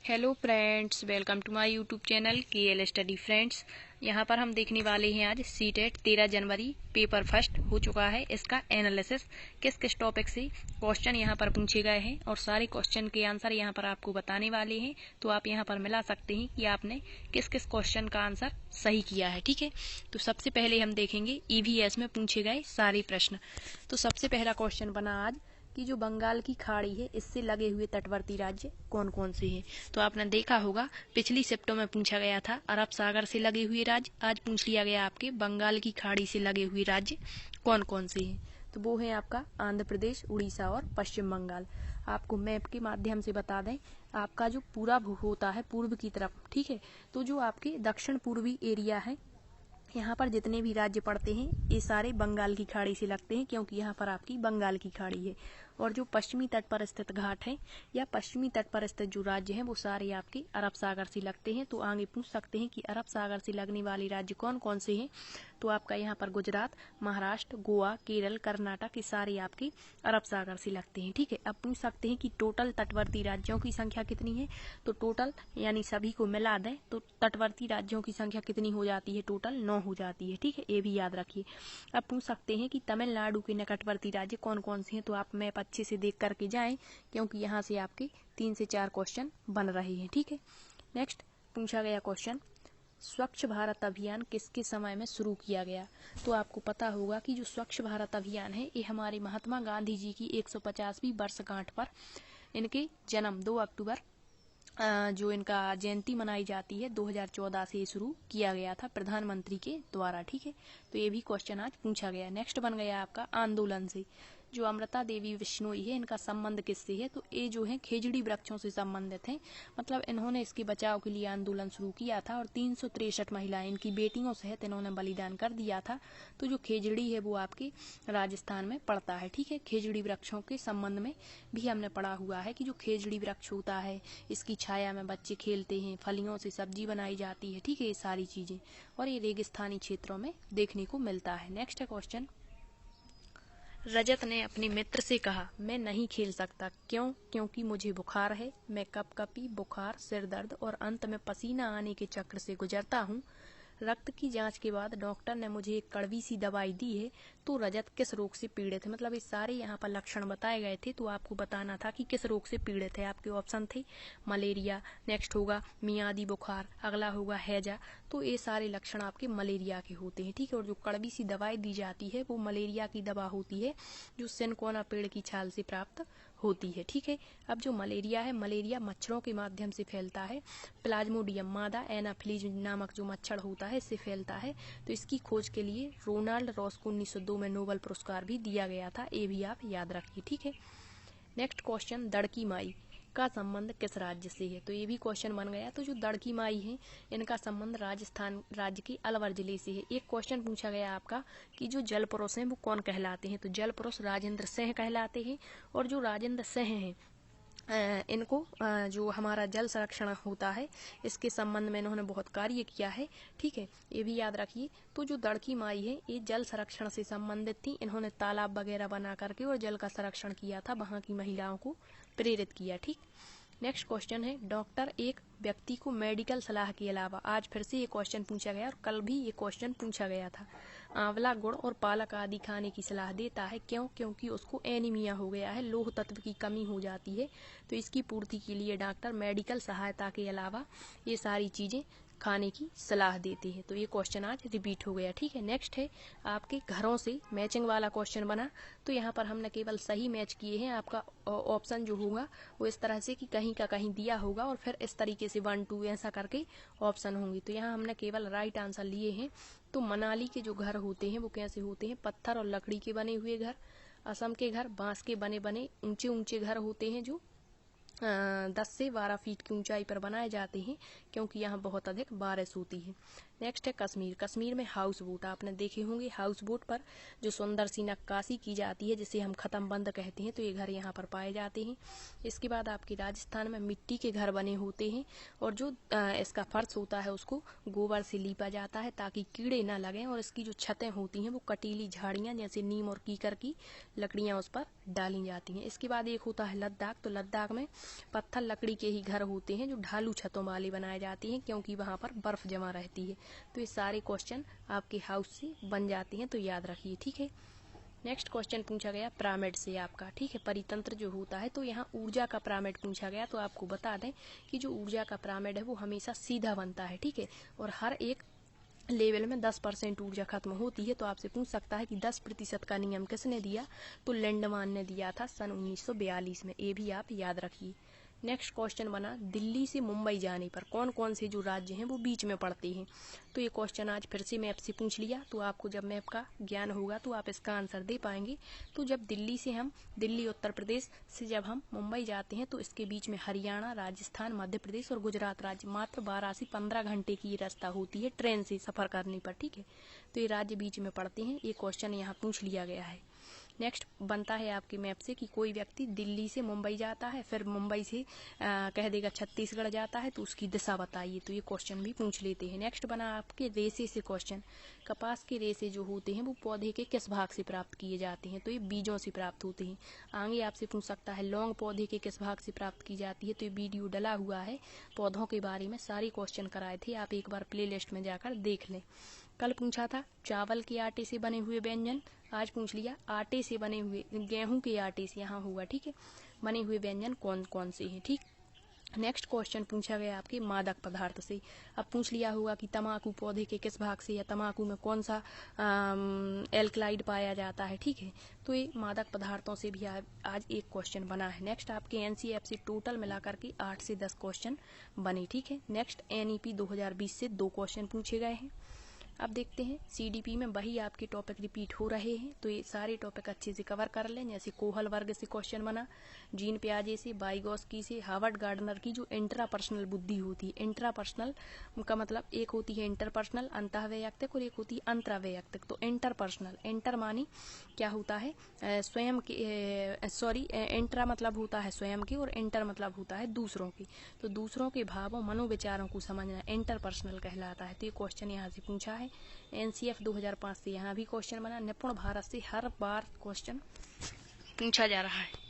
Hello friends, welcome to my YouTube channel KL study friends. यहाँ पर हम देखने वाले हैं आज सीटेट 13 जनवरी पेपर फर्स्ट हो चुका है। इसका एनालिसिस किस किस टॉपिक से क्वेश्चन यहाँ पर पूछे गए हैं और सारे क्वेश्चन के आंसर यहाँ पर आपको बताने वाले हैं। तो आप यहाँ पर मिला सकते हैं कि आपने किस किस क्वेश्चन का आंसर सही किया है। ठीक है, तो सबसे पहले हम देखेंगे EVS में पूछे गए सारे प्रश्न। तो सबसे पहला क्वेश्चन बना आज कि जो बंगाल की खाड़ी है इससे लगे हुए तटवर्ती राज्य कौन कौन से हैं। तो आपने देखा होगा पिछली शिफ्टों में पूछा गया था अरब सागर से लगे हुए राज्य, आज पूछ लिया गया आपके बंगाल की खाड़ी से लगे हुए राज्य कौन कौन से हैं। तो वो है आपका आंध्र प्रदेश, उड़ीसा और पश्चिम बंगाल। आपको मैप के माध्यम से बता दें, आपका जो पूरा होता है पूर्व की तरफ, ठीक है, तो जो आपके दक्षिण पूर्वी एरिया है यहाँ पर जितने भी राज्य पड़ते हैं ये सारे बंगाल की खाड़ी से लगते हैं, क्योंकि यहाँ पर आपकी बंगाल की खाड़ी है। और जो पश्चिमी तट पर स्थित घाट है या पश्चिमी तट पर स्थित जो राज्य हैं वो सारे आपके अरब सागर से लगते हैं। तो आगे पूछ सकते हैं कि अरब सागर से लगने वाले राज्य कौन कौन से हैं। तो आपका यहाँ पर गुजरात, महाराष्ट्र, गोवा, केरल, कर्नाटक ये सारे आपके अरब सागर से लगते हैं। ठीक है, अब पूछ सकते हैं कि टोटल तटवर्ती राज्यों की संख्या कितनी है। तो टोटल यानी सभी को मिला दें तो तटवर्ती राज्यों की संख्या कितनी हो जाती है, टोटल 9 हो जाती है। ठीक है, ये भी याद रखिए। अब पूछ सकते हैं कि तमिलनाडु के निकटवर्ती राज्य कौन कौन से हैं। तो आप मैप अच्छे से देख करके जाएं, क्योंकि यहाँ से आपके 3 से 4 क्वेश्चन बन रहे हैं। ठीक है, नेक्स्ट पूछा गया क्वेश्चन, स्वच्छ भारत अभियान किसके समय में शुरू किया गया। तो आपको पता होगा कि जो स्वच्छ भारत अभियान है ये हमारे महात्मा गांधी जी की 150वीं वर्षगांठ पर इनके जन्म 2 अक्टूबर जो इनका जयंती मनाई जाती है 2014 से शुरू किया गया था प्रधानमंत्री के द्वारा। ठीक है, तो ये भी क्वेश्चन आज पूछा गया। नेक्स्ट बन गया आपका आंदोलन से, जो अमृता देवी बिश्नोई है इनका संबंध किससे है। तो ये जो है खेजड़ी वृक्षों से संबंधित हैं, मतलब इन्होंने इसके बचाव के लिए आंदोलन शुरू किया था और 363 महिलाएं इनकी बेटियों सहित इन्होंने बलिदान कर दिया था। तो जो खेजड़ी है वो आपके राजस्थान में पड़ता है। ठीक है, खेजड़ी वृक्षों के संबंध में भी हमने पढ़ा हुआ है कि जो खेजड़ी वृक्ष होता है इसकी छाया में बच्चे खेलते हैं, फलियों से सब्जी बनाई जाती है। ठीक है, ये सारी चीजें, और ये रेगिस्तानी क्षेत्रों में देखने को मिलता है। नेक्स्ट है क्वेश्चन, रजत ने अपने मित्र से कहा मैं नहीं खेल सकता, क्यों। क्योंकि मुझे बुखार है, मैं कपकपी, बुखार, सिर दर्द और अंत में पसीना आने के चक्र से गुजरता हूँ। रक्त की जांच के बाद डॉक्टर ने मुझे एक कड़वी सी दवाई दी है। तो रजत किस रोग से पीड़ित है, मतलब ये सारे यहाँ पर लक्षण बताए गए थे। तो आपको बताना था कि किस रोग से पीड़ित है। आपके ऑप्शन थे मलेरिया, नेक्स्ट होगा मियादी बुखार, अगला होगा हैजा। तो ये सारे लक्षण आपके मलेरिया के होते हैं। ठीक है, और जो कड़वी सी दवाई दी जाती है वो मलेरिया की दवा होती है जो सिनकोना पेड़ की छाल से प्राप्त होती है। ठीक है, अब जो मलेरिया है, मलेरिया मच्छरों के माध्यम से फैलता है। प्लाज्मोडियम मादा एनाफिलीज नामक जो मच्छर होता है इससे फैलता है। तो इसकी खोज के लिए रोनाल्ड रॉस को 1902 में नोबेल पुरस्कार भी दिया गया था, ये भी आप याद रखिए। ठीक है, नेक्स्ट क्वेश्चन, दड़की माई का संबंध किस राज्य से है। तो ये भी क्वेश्चन बन गया। तो जो दड़की माई है इनका संबंध राजस्थान राज्य के अलवर जिले से है। एक क्वेश्चन पूछा गया आपका कि जो जल पुरुष हैं वो कौन कहलाते हैं। तो जल पुरुष राजेंद्र सिंह कहलाते हैं। और जो राजेंद्र सिंह हैं इनको जो हमारा जल संरक्षण होता है इसके संबंध में इन्होंने बहुत कार्य किया है। ठीक है, ये भी याद रखिए। तो जो दड़की माई है ये जल संरक्षण से संबंधित थी, इन्होंने तालाब वगैरह बना करके और जल का संरक्षण किया था, वहाँ की महिलाओं को प्रेरित किया। ठीक, नेक्स्ट क्वेश्चन है, डॉक्टर एक व्यक्ति को मेडिकल सलाह के अलावा, आज फिर से ये क्वेश्चन पूछा गया और कल भी ये क्वेश्चन पूछा गया था, आंवला, गुड़ और पालक आदि खाने की सलाह देता है, क्यों। क्योंकि उसको एनीमिया हो गया है, लौह तत्व की कमी हो जाती है। तो इसकी पूर्ति के लिए डॉक्टर मेडिकल सहायता के अलावा ये सारी चीजें खाने की सलाह देते हैं। तो ये क्वेश्चन आज रिपीट हो गया। ठीक है, नेक्स्ट है आपके घरों से मैचिंग वाला क्वेश्चन बना। तो यहाँ पर हमने केवल सही मैच किए हैं। आपका ऑप्शन जो होगा वो इस तरह से कि कहीं का कहीं दिया होगा और फिर इस तरीके से 1 2 ऐसा करके ऑप्शन होंगे। तो यहाँ हमने केवल राइट आंसर लिए हैं। तो मनाली के जो घर होते हैं वो कैसे होते हैं, पत्थर और लकड़ी के बने हुए घर। असम के घर बांस के बने बने ऊंचे ऊंचे घर होते हैं जो 10 से 12 फीट की ऊंचाई पर बनाए जाते हैं, क्योंकि यहाँ बहुत अधिक बारिश होती है। नेक्स्ट है कश्मीर। कश्मीर में हाउस बोट, आपने देखे होंगे हाउस बोट पर जो सुंदर सी नक्काशी की जाती है जिसे हम खत्म बंद कहते हैं, तो ये घर यहाँ पर पाए जाते हैं। इसके बाद आपके राजस्थान में मिट्टी के घर बने होते हैं और जो इसका फर्श होता है उसको गोबर से लीपा जाता है ताकि कीड़े ना लगें, और इसकी जो छतें होती हैं वो कटीली झाड़ियाँ जैसे नीम और कीकर की लकड़ियाँ उस पर डाली जाती हैं। इसके बाद एक होता है लद्दाख। तो लद्दाख में पत्थर लकड़ी के ही घर होते हैं जो ढालू छतों वाले बनाए जाते हैं क्योंकि वहाँ पर बर्फ जमा रहती है। तो ये सारे क्वेश्चन आपके हाउस से बन जाते हैं, तो याद रखिए, ठीक है। नेक्स्ट क्वेश्चन पूछा गया पिरामिड से आपका, ठीक है, परितंत्र जो होता है, तो यहाँ ऊर्जा का पिरामिड पूछा गया। तो आपको बता दें कि जो ऊर्जा का पिरामिड है वो हमेशा सीधा बनता है, ठीक है, और हर एक लेवल में 10% ऊर्जा खत्म होती है। तो आपसे पूछ सकता है कि 10% का नियम किसने दिया, तो लैंडमान ने दिया था सन 1942 में। ये भी आप याद रखिए। नेक्स्ट क्वेश्चन बना दिल्ली से मुंबई जाने पर कौन कौन से जो राज्य हैं वो बीच में पड़ते हैं। तो ये क्वेश्चन आज फिर से मैप से पूछ लिया। तो आपको जब मैप का ज्ञान होगा तो आप इसका आंसर दे पाएंगे। तो जब दिल्ली उत्तर प्रदेश से जब हम मुंबई जाते हैं तो इसके बीच में हरियाणा, राजस्थान, मध्य प्रदेश और गुजरात राज्य, मात्र 12 से 15 घंटे की रास्ता होती है ट्रेन से सफर करने पर, ठीक है। तो ये राज्य बीच में पड़ते हैं, ये क्वेश्चन यहाँ पूछ लिया गया है। नेक्स्ट बनता है आपके मैप से कि कोई व्यक्ति दिल्ली से मुंबई जाता है, फिर मुंबई से कह देगा छत्तीसगढ़ जाता है, तो उसकी दिशा बताइए। तो ये क्वेश्चन भी पूछ लेते हैं। नेक्स्ट बना आपके रेशे से क्वेश्चन। कपास के रेशे जो होते हैं वो पौधे के किस भाग से प्राप्त किए जाते हैं, तो ये बीजों से प्राप्त होते हैं। आगे आपसे पूछ सकता है लौंग पौधे के किस भाग से प्राप्त की जाती है, तो ये वीडियो डला हुआ है पौधों के बारे में, सारे क्वेश्चन कराए थे, आप एक बार प्ले लिस्ट में जाकर देख लें। कल पूछा था चावल के आटे से बने हुए व्यंजन, आज पूछ लिया आटे से बने हुए, गेहूं के आटे से यहाँ हुआ, ठीक है, बने हुए व्यंजन कौन कौन से हैं, ठीक। नेक्स्ट क्वेश्चन पूछा गया आपके मादक पदार्थ से। अब पूछ लिया होगा कि तम्बाकू पौधे के किस भाग से या तम्बाकू में कौन सा एल्कलाइड पाया जाता है, ठीक है। तो ये मादक पदार्थों से भी आज एक क्वेश्चन बना है। नेक्स्ट आपके एनसीईआरटी से टोटल मिलाकर के 8 से 10 क्वेश्चन बने, ठीक है। नेक्स्ट एनईपी 2020 से 2 क्वेश्चन पूछे गए हैं। अब देखते हैं सीडीपी में वही आपके टॉपिक रिपीट हो रहे हैं, तो ये सारे टॉपिक अच्छे से कवर कर लें। जैसे कोहल वर्ग से क्वेश्चन बना, जीन पियाजे से, वाइगोस्की से, हार्वर्ड गार्डनर की जो इंट्रापर्सनल बुद्धि होती है, इंट्रापर्सनल का मतलब एक होती है इंटरपर्सनल अंतःवैयक्तिक और एक होती है अंतरावैयक्तिक। तो इंटरपर्सनल, इंटर मानी क्या होता है स्वयं के, इंट्रा मतलब होता है स्वयं के और इंटर मतलब होता है दूसरों के। तो दूसरों के भावों मनोविचारों को समझना इंटरपर्सनल कहलाता है। तो ये क्वेश्चन यहाँ से पूछा है। एनसीएफ 2005 से यहाँ भी क्वेश्चन बना। निपुण भारत से हर बार क्वेश्चन पूछा जा रहा है।